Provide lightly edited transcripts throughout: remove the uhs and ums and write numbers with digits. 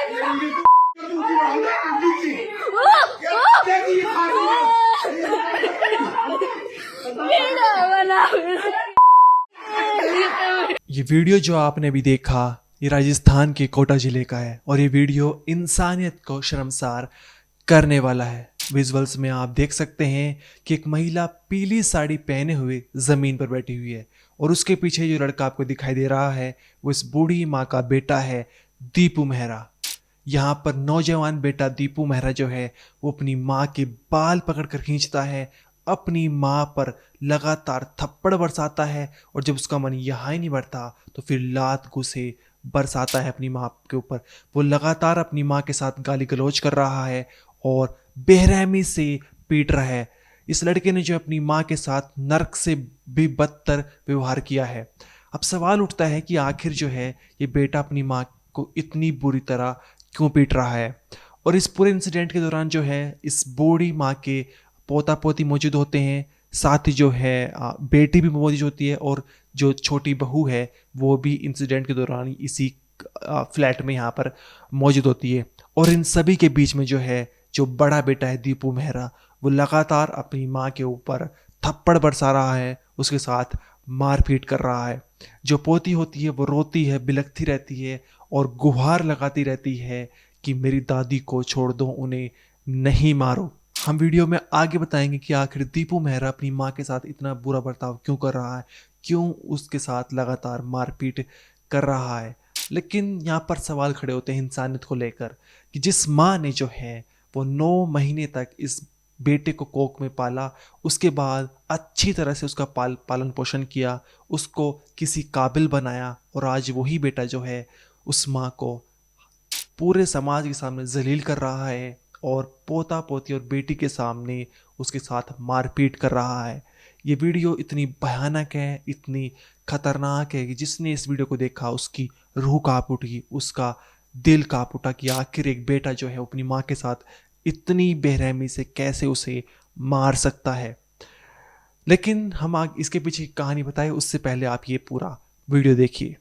ये वीडियो जो आपने अभी देखा ये राजस्थान के कोटा जिले का है और ये वीडियो इंसानियत को शर्मसार करने वाला है। विजुअल्स में आप देख सकते हैं कि एक महिला पीली साड़ी पहने हुए ज़मीन पर बैठी हुई है और उसके पीछे जो लड़का आपको दिखाई दे रहा है वो इस बूढ़ी माँ का बेटा है, दीपू मेहरा। यहाँ पर नौजवान बेटा दीपू मेहरा जो है वो अपनी माँ के बाल पकड़कर खींचता है, अपनी माँ पर लगातार थप्पड़ बरसाता है और जब उसका मन यहाँ ही नहीं बढ़ता तो फिर लात घुसे बरसाता है अपनी माँ के ऊपर। वो लगातार अपनी माँ के साथ गाली गलौज कर रहा है और बेरहमी से पीट रहा है। इस लड़के ने जो अपनी माँ के साथ नर्क से भी बदतर व्यवहार किया है। अब सवाल उठता है कि आखिर जो है ये बेटा अपनी माँ को इतनी बुरी तरह क्यों पीट रहा है। और इस पूरे इंसिडेंट के दौरान जो है इस बूढ़ी माँ के पोता पोती मौजूद होते हैं, साथ ही जो है बेटी भी मौजूद होती है और जो छोटी बहू है वो भी इंसिडेंट के दौरान इसी फ्लैट में यहाँ पर मौजूद होती है। और इन सभी के बीच में जो है जो बड़ा बेटा है दीपू मेहरा वो लगातार अपनी माँ के ऊपर थप्पड़ बरसा रहा है, उसके साथ मारपीट कर रहा है। जो पोती होती है वो रोती है, बिलखती रहती है और गुहार लगाती रहती है कि मेरी दादी को छोड़ दो, उन्हें नहीं मारो। हम वीडियो में आगे बताएंगे कि आखिर दीपू मेहरा अपनी माँ के साथ इतना बुरा बर्ताव क्यों कर रहा है, क्यों उसके साथ लगातार मारपीट कर रहा है। लेकिन यहाँ पर सवाल खड़े होते हैं इंसानियत को लेकर कि जिस माँ ने जो है वो 9 महीने तक इस बेटे को कोख में पाला, उसके बाद अच्छी तरह से उसका पालन पोषण किया, उसको किसी काबिल बनाया और आज वही बेटा जो है उस माँ को पूरे समाज के सामने जलील कर रहा है और पोता पोती और बेटी के सामने उसके साथ मारपीट कर रहा है। ये वीडियो इतनी भयानक है, इतनी खतरनाक है कि जिसने इस वीडियो को देखा उसकी रूह कांप उठी, उसका दिल कांप उठा कि आखिर एक बेटा जो है अपनी माँ के साथ इतनी बेरहमी से कैसे उसे मार सकता है। लेकिन हम आगे इसके पीछे की कहानी बताए उससे पहले आप ये पूरा वीडियो देखिए।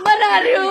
बना रही हूँ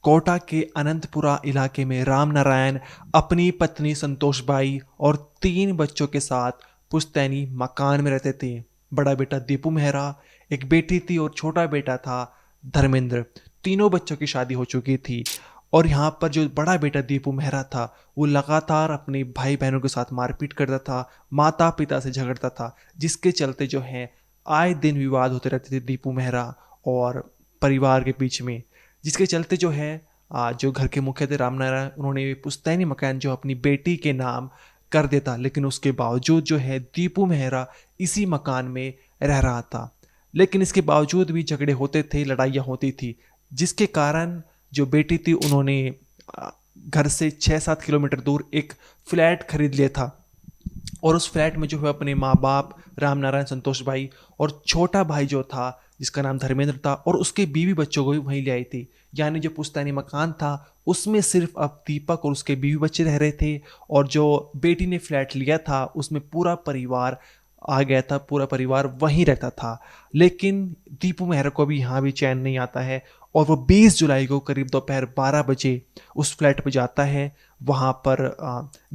कोटा के अनंतपुरा इलाके में राम नारायण अपनी पत्नी संतोषबाई और 3 बच्चों के साथ पुश्तैनी मकान में रहते थे। बड़ा बेटा दीपू मेहरा, एक बेटी थी और छोटा बेटा था धर्मेंद्र। तीनों बच्चों की शादी हो चुकी थी और यहाँ पर जो बड़ा बेटा दीपू मेहरा था वो लगातार अपने भाई बहनों के साथ मारपीट करता था, माता पिता से झगड़ता था, जिसके चलते जो है आए दिन विवाद होते रहते थे दीपू मेहरा और परिवार के बीच में, जिसके चलते जो है जो घर के मुखिया थे राम नारायण, उन्होंने पुश्तैनी मकान जो अपनी बेटी के नाम कर देता। लेकिन उसके बावजूद जो है दीपू मेहरा इसी मकान में रह रहा था। लेकिन इसके बावजूद भी झगड़े होते थे, लड़ाइयाँ होती थी। जिसके कारण जो बेटी थी उन्होंने घर से 6-7 किलोमीटर दूर एक फ्लैट खरीद लिया था और उस फ्लैट में जो है अपने माँ बाप राम नारायण संतोष भाई और छोटा भाई जो था जिसका नाम धर्मेंद्र था और उसके बीवी बच्चों को भी वहीं ले आई थी। यानी जो पुश्तैनी मकान था उसमें सिर्फ अब दीपक और उसके बीवी बच्चे रह रहे थे और जो बेटी ने फ्लैट लिया था उसमें पूरा परिवार आ गया था, पूरा परिवार वहीं रहता था। लेकिन दीपू मेहरा को भी यहाँ भी चैन नहीं आता है और वो 20 जुलाई को करीब दोपहर 12 बजे उस फ्लैट पर जाता है। वहाँ पर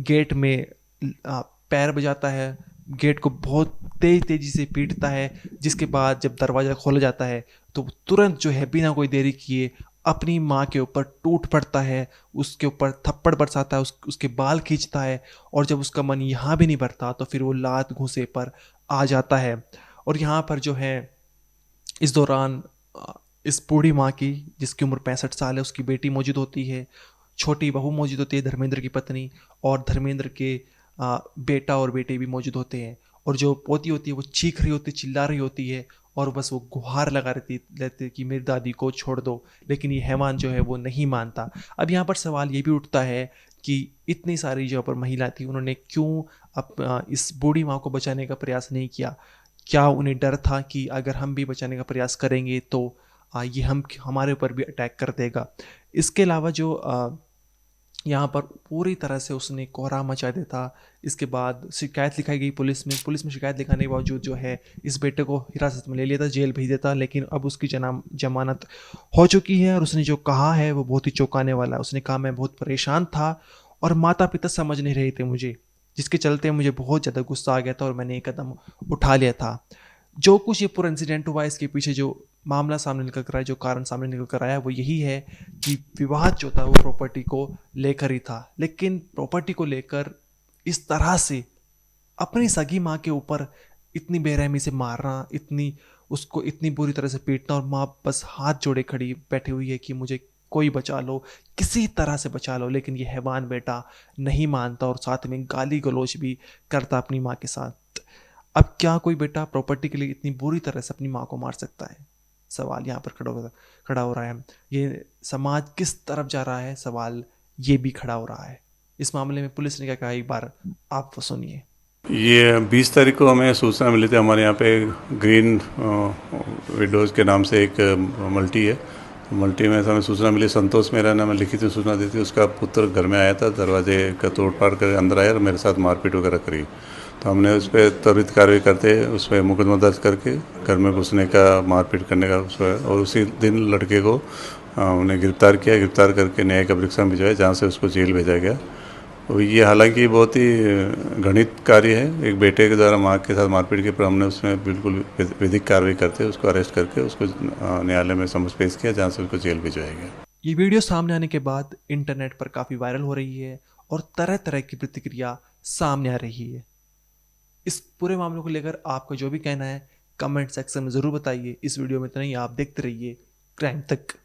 गेट में पैर बजाता है, गेट को बहुत तेजी से पीटता है, जिसके बाद जब दरवाज़ा खोला जाता है तो तुरंत जो है बिना कोई देरी किए अपनी माँ के ऊपर टूट पड़ता है, उसके ऊपर थप्पड़ बरसाता है, उसके बाल खींचता है और जब उसका मन यहाँ भी नहीं भरता तो फिर वो लात घूंसे पर आ जाता है। और यहाँ पर जो है इस दौरान इस बूढ़ी माँ की जिसकी उम्र 65 साल है उसकी बेटी मौजूद होती है, छोटी बहू मौजूद होती है धर्मेंद्र की पत्नी और धर्मेंद्र के बेटा और बेटे भी मौजूद होते हैं। और जो पोती होती है वो चीख रही होती, चिल्ला रही होती है और बस वो गुहार लगा रहती कि मेरी दादी को छोड़ दो, लेकिन ये हैवान जो है वो नहीं मानता। अब यहाँ पर सवाल ये भी उठता है कि इतनी सारी जो पर महिला थी उन्होंने क्यों इस बूढ़ी माँ को बचाने का प्रयास नहीं किया? क्या उन्हें डर था कि अगर हम भी बचाने का प्रयास करेंगे तो ये हमारे ऊपर भी अटैक कर देगा? इसके अलावा जो यहाँ पर पूरी तरह से उसने कोहराम मचा दिया था। इसके बाद शिकायत लिखाई गई पुलिस में शिकायत लिखाने के बावजूद जो है इस बेटे को हिरासत में ले लिया था, जेल भेज देता, लेकिन अब उसकी जमानत हो चुकी है और उसने जो कहा है वो बहुत ही चौंकाने वाला है। उसने कहा मैं बहुत परेशान था और माता पिता समझ नहीं रहे थे मुझे, जिसके चलते मुझे बहुत ज़्यादा गुस्सा आ गया था और मैंने एक कदम उठा लिया था। जो कुछ ये पूरा इंसिडेंट हुआ इसके पीछे जो मामला सामने निकल कर आया, जो कारण सामने निकल कर आया वो यही है कि विवाद जो था वो प्रॉपर्टी को लेकर ही था। लेकिन प्रॉपर्टी को लेकर इस तरह से अपनी सगी माँ के ऊपर इतनी बेरहमी से मारना, उसको इतनी बुरी तरह से पीटना और माँ बस हाथ जोड़े खड़ी बैठी हुई है कि मुझे कोई बचा लो, किसी तरह से बचा लो, लेकिन ये हैवान बेटा नहीं मानता और साथ में गाली गलौज भी करता अपनी माँ के साथ। अब क्या कोई बेटा प्रॉपर्टी के लिए इतनी बुरी तरह से अपनी माँ को मार सकता है? सवाल यहाँ पर खड़ा हो रहा है। ये समाज किस तरफ जा रहा है, सवाल ये भी खड़ा हो रहा है। इस मामले में पुलिस ने क्या कहा एक बार आप सुनिए। ये 20 तारीख को हमें सूचना मिली थी। हमारे यहाँ पे ग्रीन विडोज़ के नाम से एक मल्टी है। मल्टी में हमें सूचना मिली, संतोष मेरा नाम लिखित सूचना दी थी। उसका पुत्र घर में आया था, दरवाजे का तोड़ फाड़ कर अंदर आया और मेरे साथ मारपीट वगैरह करी। तो हमने उस पर त्वरित कार्रवाई करते उस पर मुकदमा दर्ज करके घर में घुसने का, मारपीट करने का उस पर, और उसी दिन लड़के को हमने गिरफ्तार किया। गिरफ्तार करके न्यायिक अभिरक्षा में भिजवाया, जहाँ से उसको जेल भेजा गया। और ये हालांकि बहुत ही घृणित कार्य है, एक बेटे के द्वारा माँ के साथ मारपीट के, पर हमने उसमें बिल्कुल विधिक कार्रवाई करते उसको अरेस्ट करके उसको न्यायालय में समझ पेश किया, जहाँ से उसको जेल भिजवाया गया। ये वीडियो सामने आने के बाद इंटरनेट पर काफ़ी वायरल हो रही है और तरह तरह की प्रतिक्रिया सामने आ रही है। इस पूरे मामले को लेकर आपका जो भी कहना है कमेंट सेक्शन में ज़रूर बताइए। इस वीडियो में इतना ही, आप देखते रहिए क्राइम तक।